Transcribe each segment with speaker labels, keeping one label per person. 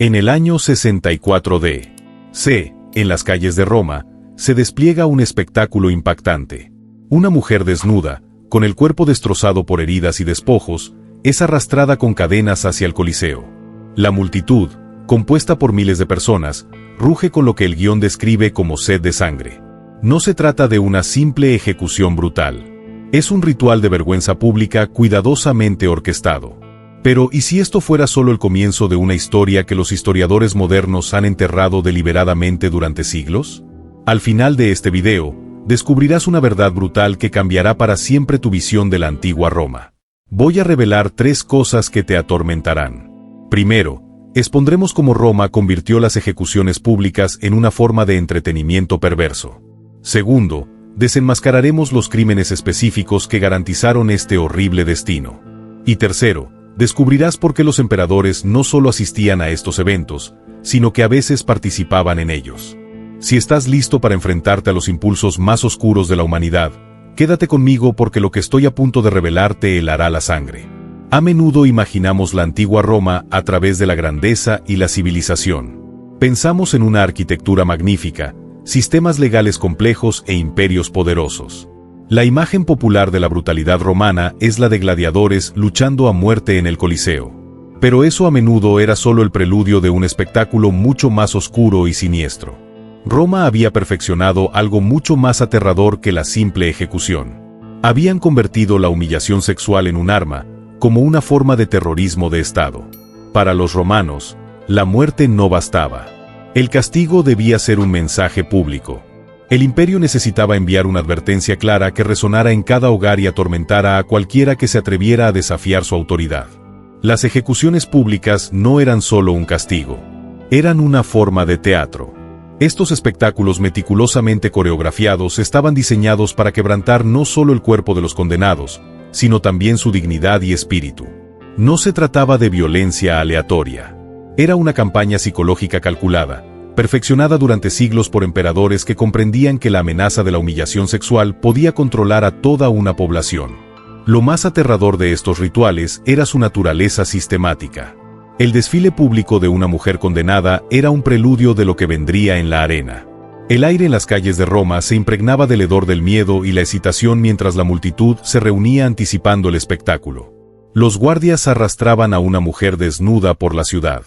Speaker 1: En el año 64 d.C., en las calles de Roma, se despliega un espectáculo impactante. Una mujer desnuda, con el cuerpo destrozado por heridas y despojos, es arrastrada con cadenas hacia el Coliseo. La multitud, compuesta por miles de personas, ruge con lo que el guión describe como sed de sangre. No se trata de una simple ejecución brutal. Es un ritual de vergüenza pública cuidadosamente orquestado. Pero, ¿y si esto fuera solo el comienzo de una historia que los historiadores modernos han enterrado deliberadamente durante siglos? Al final de este video, descubrirás una verdad brutal que cambiará para siempre tu visión de la antigua Roma. Voy a revelar 3 cosas que te atormentarán. Primero, expondremos cómo Roma convirtió las ejecuciones públicas en una forma de entretenimiento perverso. Segundo, desenmascararemos los crímenes específicos que garantizaron este horrible destino. Y tercero, descubrirás por qué los emperadores no solo asistían a estos eventos, sino que a veces participaban en ellos. Si estás listo para enfrentarte a los impulsos más oscuros de la humanidad, quédate conmigo porque lo que estoy a punto de revelarte helará la sangre. A menudo imaginamos la antigua Roma a través de la grandeza y la civilización. Pensamos en una arquitectura magnífica, sistemas legales complejos e imperios poderosos. La imagen popular de la brutalidad romana es la de gladiadores luchando a muerte en el Coliseo. Pero eso a menudo era solo el preludio de un espectáculo mucho más oscuro y siniestro. Roma había perfeccionado algo mucho más aterrador que la simple ejecución. Habían convertido la humillación sexual en un arma, como una forma de terrorismo de Estado. Para los romanos, la muerte no bastaba. El castigo debía ser un mensaje público. El imperio necesitaba enviar una advertencia clara que resonara en cada hogar y atormentara a cualquiera que se atreviera a desafiar su autoridad. Las ejecuciones públicas no eran solo un castigo. Eran una forma de teatro. Estos espectáculos meticulosamente coreografiados estaban diseñados para quebrantar no solo el cuerpo de los condenados, sino también su dignidad y espíritu. No se trataba de violencia aleatoria. Era una campaña psicológica calculada, perfeccionada durante siglos por emperadores que comprendían que la amenaza de la humillación sexual podía controlar a toda una población. Lo más aterrador de estos rituales era su naturaleza sistemática. El desfile público de una mujer condenada era un preludio de lo que vendría en la arena. El aire en las calles de Roma se impregnaba del hedor del miedo y la excitación mientras la multitud se reunía anticipando el espectáculo. Los guardias arrastraban a una mujer desnuda por la ciudad.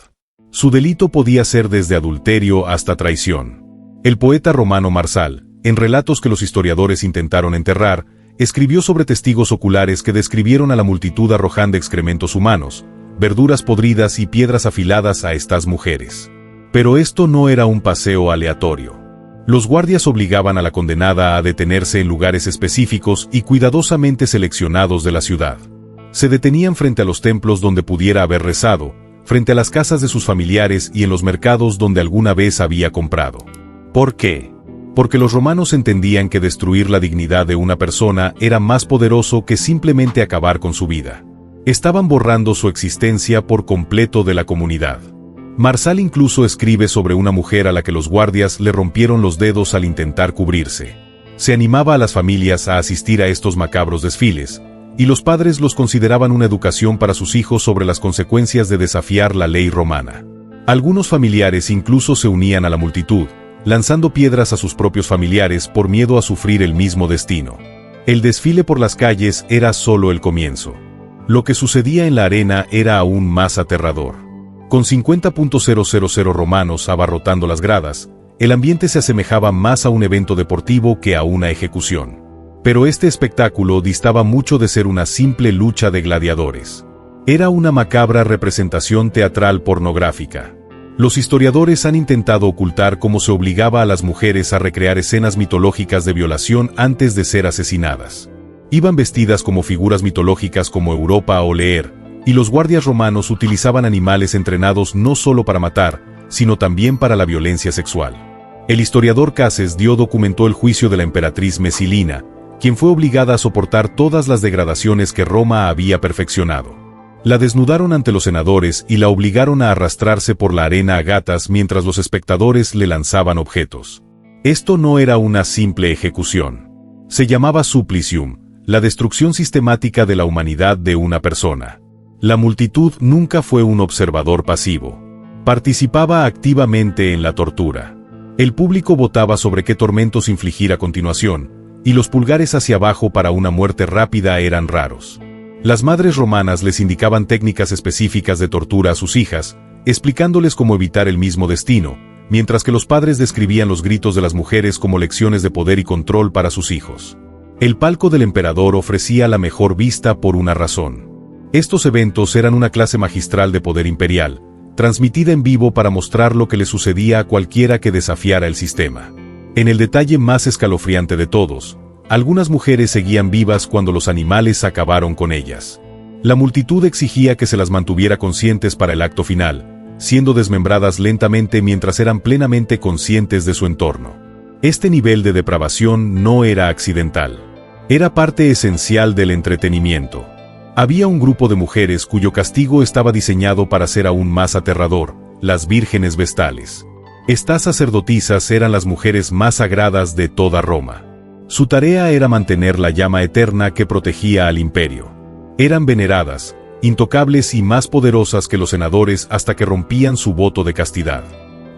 Speaker 1: Su delito podía ser desde adulterio hasta traición. El poeta romano Marsal, en relatos que los historiadores intentaron enterrar, escribió sobre testigos oculares que describieron a la multitud arrojando excrementos humanos, verduras podridas y piedras afiladas a estas mujeres. Pero esto no era un paseo aleatorio. Los guardias obligaban a la condenada a detenerse en lugares específicos y cuidadosamente seleccionados de la ciudad. Se detenían frente a los templos donde pudiera haber rezado, frente a las casas de sus familiares y en los mercados donde alguna vez había comprado. ¿Por qué? Porque los romanos entendían que destruir la dignidad de una persona era más poderoso que simplemente acabar con su vida. Estaban borrando su existencia por completo de la comunidad. Marsal incluso escribe sobre una mujer a la que los guardias le rompieron los dedos al intentar cubrirse. Se animaba a las familias a asistir a estos macabros desfiles, y los padres los consideraban una educación para sus hijos sobre las consecuencias de desafiar la ley romana. Algunos familiares incluso se unían a la multitud, lanzando piedras a sus propios familiares por miedo a sufrir el mismo destino. El desfile por las calles era solo el comienzo. Lo que sucedía en la arena era aún más aterrador. Con 50.000 romanos abarrotando las gradas, el ambiente se asemejaba más a un evento deportivo que a una ejecución. Pero este espectáculo distaba mucho de ser una simple lucha de gladiadores. Era una macabra representación teatral pornográfica. Los historiadores han intentado ocultar cómo se obligaba a las mujeres a recrear escenas mitológicas de violación antes de ser asesinadas. Iban vestidas como figuras mitológicas como Europa o Lear, y los guardias romanos utilizaban animales entrenados no solo para matar, sino también para la violencia sexual. El historiador Cases Dio documentó el juicio de la emperatriz Mesilina, quien fue obligada a soportar todas las degradaciones que Roma había perfeccionado. La desnudaron ante los senadores y la obligaron a arrastrarse por la arena a gatas mientras los espectadores le lanzaban objetos. Esto no era una simple ejecución. Se llamaba supplicium, la destrucción sistemática de la humanidad de una persona. La multitud nunca fue un observador pasivo. Participaba activamente en la tortura. El público votaba sobre qué tormentos infligir a continuación, y los pulgares hacia abajo para una muerte rápida eran raros. Las madres romanas les indicaban técnicas específicas de tortura a sus hijas, explicándoles cómo evitar el mismo destino, mientras que los padres describían los gritos de las mujeres como lecciones de poder y control para sus hijos. El palco del emperador ofrecía la mejor vista por una razón. Estos eventos eran una clase magistral de poder imperial, transmitida en vivo para mostrar lo que le sucedía a cualquiera que desafiara el sistema. En el detalle más escalofriante de todos, algunas mujeres seguían vivas cuando los animales acabaron con ellas. La multitud exigía que se las mantuviera conscientes para el acto final, siendo desmembradas lentamente mientras eran plenamente conscientes de su entorno. Este nivel de depravación no era accidental. Era parte esencial del entretenimiento. Había un grupo de mujeres cuyo castigo estaba diseñado para ser aún más aterrador: las vírgenes vestales. Estas sacerdotisas eran las mujeres más sagradas de toda Roma. Su tarea era mantener la llama eterna que protegía al imperio. Eran veneradas, intocables y más poderosas que los senadores hasta que rompían su voto de castidad.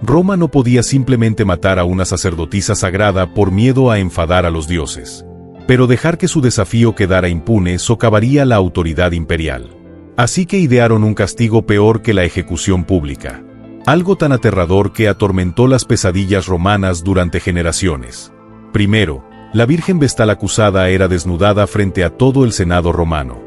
Speaker 1: Roma no podía simplemente matar a una sacerdotisa sagrada por miedo a enfadar a los dioses. Pero dejar que su desafío quedara impune socavaría la autoridad imperial. Así que idearon un castigo peor que la ejecución pública. Algo tan aterrador que atormentó las pesadillas romanas durante generaciones. Primero, la Virgen Vestal acusada era desnudada frente a todo el Senado romano.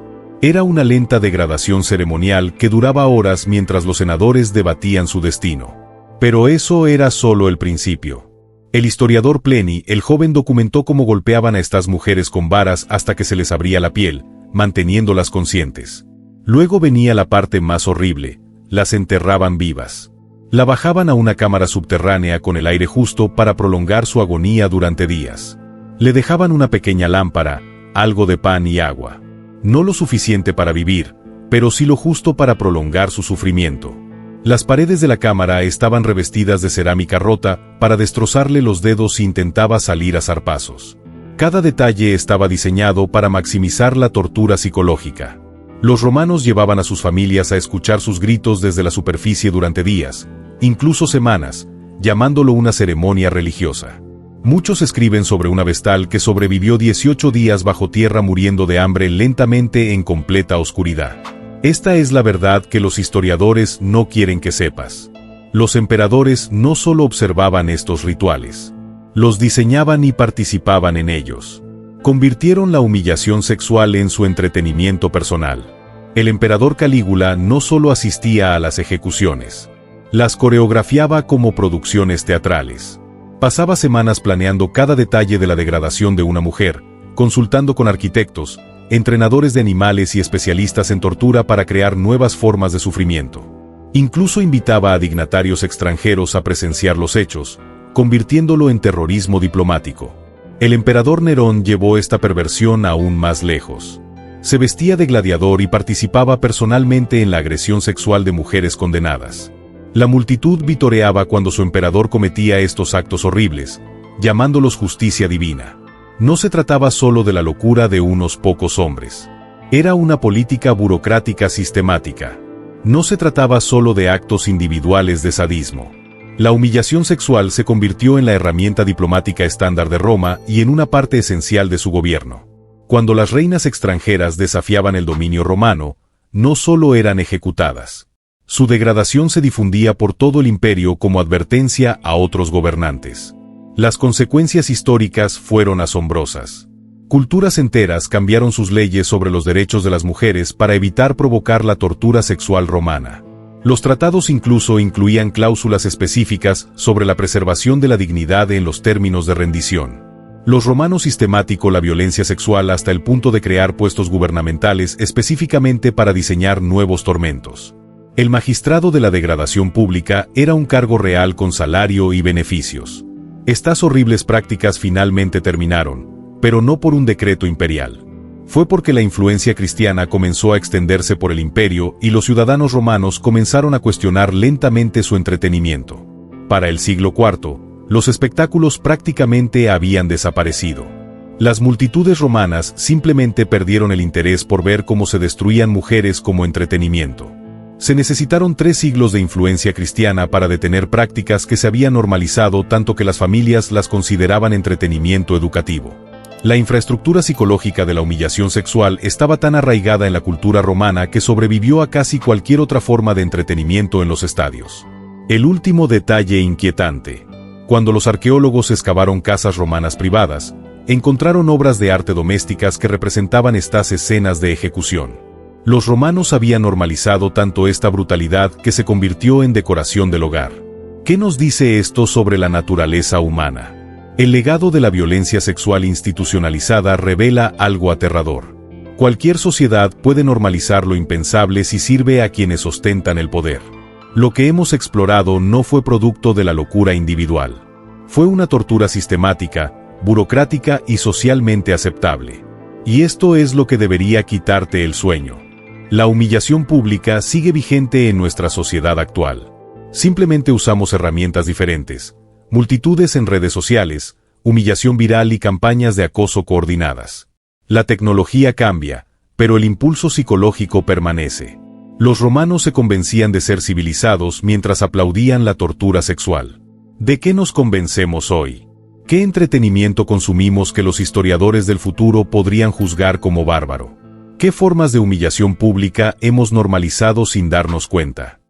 Speaker 1: Era una lenta degradación ceremonial que duraba horas mientras los senadores debatían su destino. Pero eso era solo el principio. El historiador Pliny el Joven documentó cómo golpeaban a estas mujeres con varas hasta que se les abría la piel, manteniéndolas conscientes. Luego venía la parte más horrible: las enterraban vivas. La bajaban a una cámara subterránea con el aire justo para prolongar su agonía durante días. Le dejaban una pequeña lámpara, algo de pan y agua. No lo suficiente para vivir, pero sí lo justo para prolongar su sufrimiento. Las paredes de la cámara estaban revestidas de cerámica rota para destrozarle los dedos si intentaba salir a zarpazos. Cada detalle estaba diseñado para maximizar la tortura psicológica. Los romanos llevaban a sus familias a escuchar sus gritos desde la superficie durante días, incluso semanas, llamándolo una ceremonia religiosa. Muchos escriben sobre una vestal que sobrevivió 18 días bajo tierra muriendo de hambre lentamente en completa oscuridad. Esta es la verdad que los historiadores no quieren que sepas. Los emperadores no solo observaban estos rituales, los diseñaban y participaban en ellos. Convirtieron la humillación sexual en su entretenimiento personal. El emperador Calígula no solo asistía a las ejecuciones, las coreografiaba como producciones teatrales. Pasaba semanas planeando cada detalle de la degradación de una mujer, consultando con arquitectos, entrenadores de animales y especialistas en tortura para crear nuevas formas de sufrimiento. Incluso invitaba a dignatarios extranjeros a presenciar los hechos, convirtiéndolo en terrorismo diplomático. El emperador Nerón llevó esta perversión aún más lejos. Se vestía de gladiador y participaba personalmente en la agresión sexual de mujeres condenadas. La multitud vitoreaba cuando su emperador cometía estos actos horribles, llamándolos justicia divina. No se trataba solo de la locura de unos pocos hombres. Era una política burocrática sistemática. No se trataba solo de actos individuales de sadismo. La humillación sexual se convirtió en la herramienta diplomática estándar de Roma y en una parte esencial de su gobierno. Cuando las reinas extranjeras desafiaban el dominio romano, no solo eran ejecutadas. Su degradación se difundía por todo el imperio como advertencia a otros gobernantes. Las consecuencias históricas fueron asombrosas. Culturas enteras cambiaron sus leyes sobre los derechos de las mujeres para evitar provocar la tortura sexual romana. Los tratados incluso incluían cláusulas específicas sobre la preservación de la dignidad en los términos de rendición. Los romanos sistematizó la violencia sexual hasta el punto de crear puestos gubernamentales específicamente para diseñar nuevos tormentos. El magistrado de la degradación pública era un cargo real con salario y beneficios. Estas horribles prácticas finalmente terminaron, pero no por un decreto imperial. Fue porque la influencia cristiana comenzó a extenderse por el imperio y los ciudadanos romanos comenzaron a cuestionar lentamente su entretenimiento. Para el siglo IV, los espectáculos prácticamente habían desaparecido. Las multitudes romanas simplemente perdieron el interés por ver cómo se destruían mujeres como entretenimiento. Se necesitaron 3 siglos de influencia cristiana para detener prácticas que se habían normalizado tanto que las familias las consideraban entretenimiento educativo. La infraestructura psicológica de la humillación sexual estaba tan arraigada en la cultura romana que sobrevivió a casi cualquier otra forma de entretenimiento en los estadios. El último detalle inquietante. Cuando los arqueólogos excavaron casas romanas privadas, encontraron obras de arte domésticas que representaban estas escenas de ejecución. Los romanos habían normalizado tanto esta brutalidad que se convirtió en decoración del hogar. ¿Qué nos dice esto sobre la naturaleza humana? El legado de la violencia sexual institucionalizada revela algo aterrador. Cualquier sociedad puede normalizar lo impensable si sirve a quienes ostentan el poder. Lo que hemos explorado no fue producto de la locura individual. Fue una tortura sistemática, burocrática y socialmente aceptable. Y esto es lo que debería quitarte el sueño. La humillación pública sigue vigente en nuestra sociedad actual. Simplemente usamos herramientas diferentes, multitudes en redes sociales, humillación viral y campañas de acoso coordinadas. La tecnología cambia, pero el impulso psicológico permanece. Los romanos se convencían de ser civilizados mientras aplaudían la tortura sexual. ¿De qué nos convencemos hoy? ¿Qué entretenimiento consumimos que los historiadores del futuro podrían juzgar como bárbaro? ¿Qué formas de humillación pública hemos normalizado sin darnos cuenta?